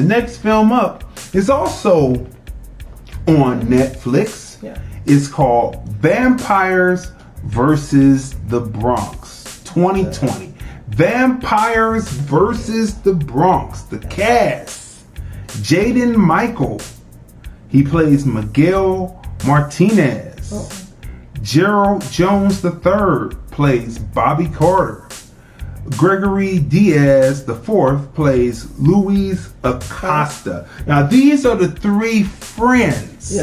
The next film up is also on Netflix. Yeah. It's called Vampires versus the Bronx 2020. Vampires versus the Bronx. The cast: Jaden Michael, he plays Miguel Martinez. Gerald Jones III plays Bobby Carter. Gregory Diaz IV plays Luis Acosta. Now these are the three friends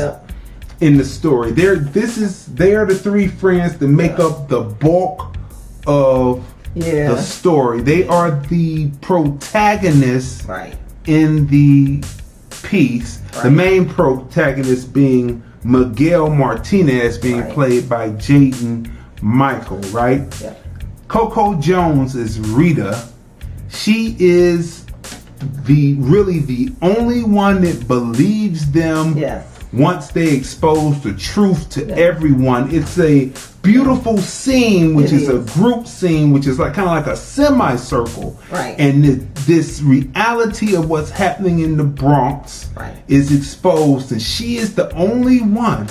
in the story. They are the three friends that make up the bulk of the story. They are the protagonists in the piece. The main protagonist being Miguel Martinez, being played by Jaden Michael, right? Yeah. Coco Jones is Rita. She is really the only one that believes them once they expose the truth to everyone. It's a beautiful scene, which is a group scene, which is like kind of like a semicircle. Right. And this reality of what's happening in the Bronx is exposed, and she is the only one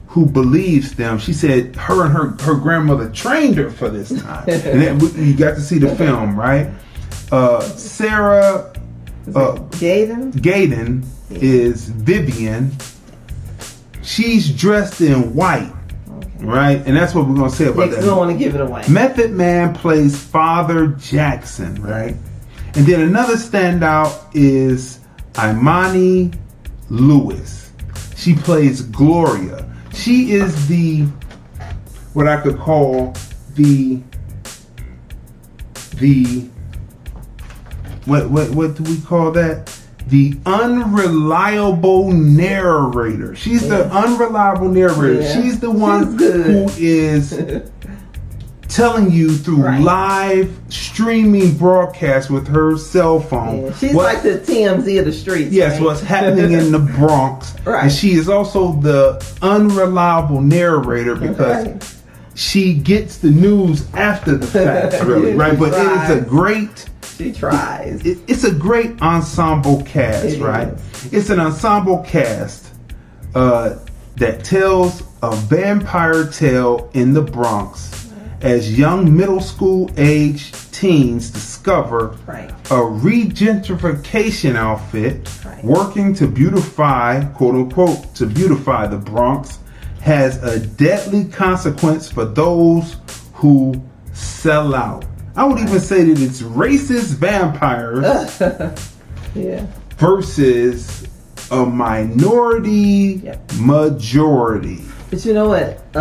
who believes them. She said her and her grandmother trained her for this time. And then you got to see the film, right? Sarah Gaden is Vivian. She's dressed in white, right? And that's what we're going to say about that. We don't want to give it away. Method Man plays Father Jackson, right? And then another standout is Imani Lewis. She plays Gloria. She is the, what I could call what do we call that? The unreliable narrator. She's the unreliable narrator. She's the one who is telling you through live streaming broadcast with her cell phone. She's like the TMZ of the streets. Yes, what's happening in the Bronx. And she is also the unreliable narrator because she gets the news after the fact, really, right? But it is a great... She tries. It's a great ensemble cast, right? It's an ensemble cast that tells a vampire tale in the Bronx as young middle school age teens discover a regentrification outfit working to beautify, quote unquote, to beautify the Bronx has a deadly consequence for those who sell out. I would even say that it's racist vampires versus a minority majority. But you know what?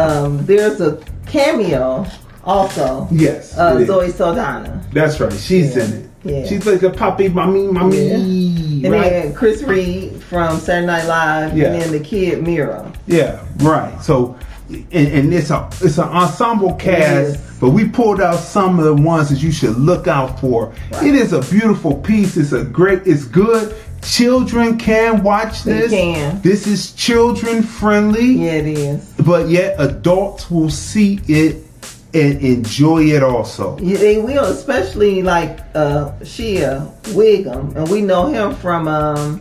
There's a cameo also. Yes. Zoe Saldana. That's right. She's in it. Yeah. She's like a poppy mommy. And then Chris Reed from Saturday Night Live, and then the kid Mira. Yeah, right. So, and it's an ensemble cast, but we pulled out some of the ones that you should look out for. It is a beautiful piece. It's good. Children can watch this. They can. This is children friendly. Yeah, it is. But yet adults will see it and enjoy it also. Yeah, they will, especially like Shia Wiggum, and we know him from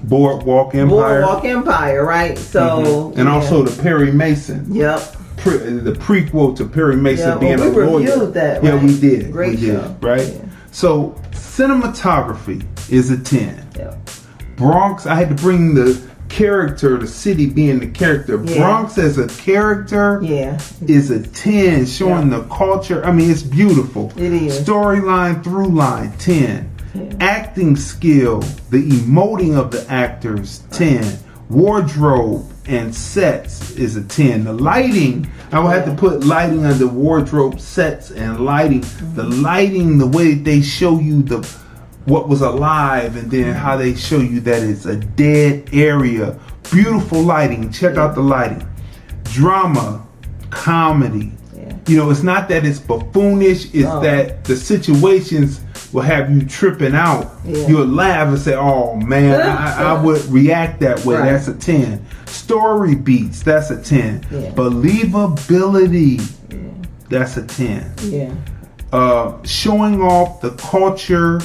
Boardwalk Empire, right? So and also the Perry Mason. Yep. The prequel to Perry Mason being a lawyer. We reviewed that. Yeah, we did. Great show. Right? Yeah. So cinematography is a 10. Yep. Bronx, I had to bring the character, the city being the character. Bronx as a character is a 10, showing the culture. I mean, it's beautiful. It is. Storyline, through line, 10. Acting skill, the emoting of the actors, 10. Wardrobe and sets is a 10. The lighting, I would have to put lighting under wardrobe, sets, and lighting. The lighting, the way they show you what was alive, and then how they show you that it's a dead area. Beautiful lighting. Check out the lighting. Drama, comedy. You know, it's not that it's buffoonish, it's that the situations will have you tripping out. You'll laugh and say, oh man, I would react that way. That's a 10. Story beats, that's a 10. Believability, that's a 10. Showing off the culture,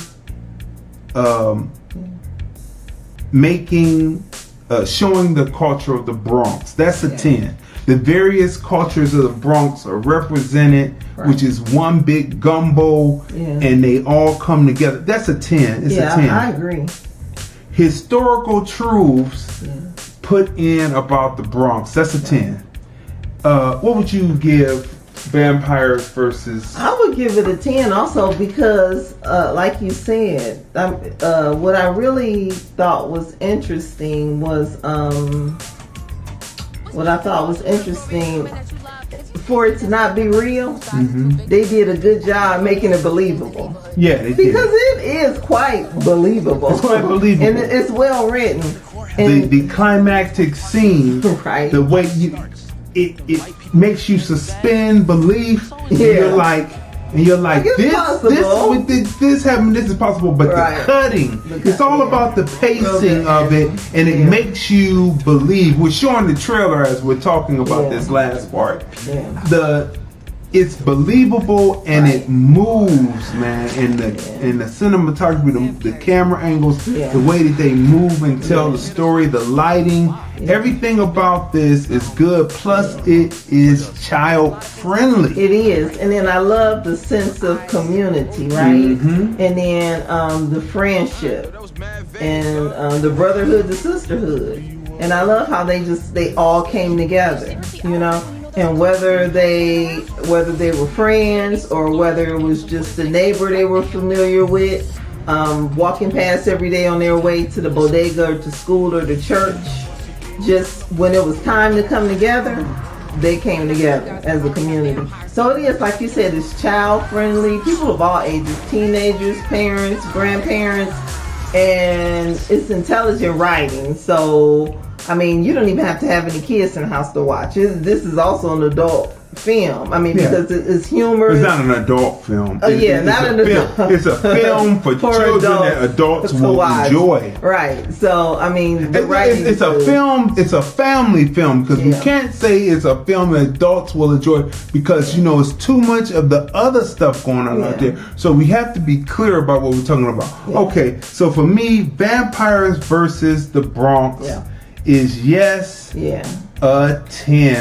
showing the culture of the Bronx. That's a 10. The various cultures of the Bronx are represented, which is one big gumbo, and they all come together. That's a 10. It's a 10. I agree. Historical truths put in about the Bronx. That's a 10. What would you give Vampires versus? I would give it a 10 also because, like you said, what I really thought was interesting was, for it to not be real, they did a good job making it believable. Yeah, they because did. It is quite believable. It's quite believable. And it's well written. The climactic scene, the way it makes you suspend belief. You're like this happened. This is possible, but the cutting, it's all about the pacing of it, and it makes you believe. We're showing the trailer as we're talking about this last part. It's believable and it moves, man. And the cinematography, the camera angles, the way that they move and tell the story, the lighting, everything about this is good. Plus, it is child friendly. It is, and then I love the sense of community, right? And then the friendship and the brotherhood, the sisterhood, and I love how they all came together, you know. And whether they were friends or whether it was just a neighbor they were familiar with, walking past every day on their way to the bodega or to school or to church, just when it was time to come together, they came together as a community. So it is, like you said, it's child friendly, people of all ages, teenagers, parents, grandparents, and it's intelligent writing. So I mean, you don't even have to have any kids in the house to watch. This is also an adult film. I mean, because it's humorous. It's not an adult film. Not an adult. It's a film for children that adults will enjoy. Right. So, I mean, the writing it's a film. It's a family film because we can't say it's a film that adults will enjoy because it's too much of the other stuff going on out there. So we have to be clear about what we're talking about. Okay. So for me, Vampires versus the Bronx is a 10.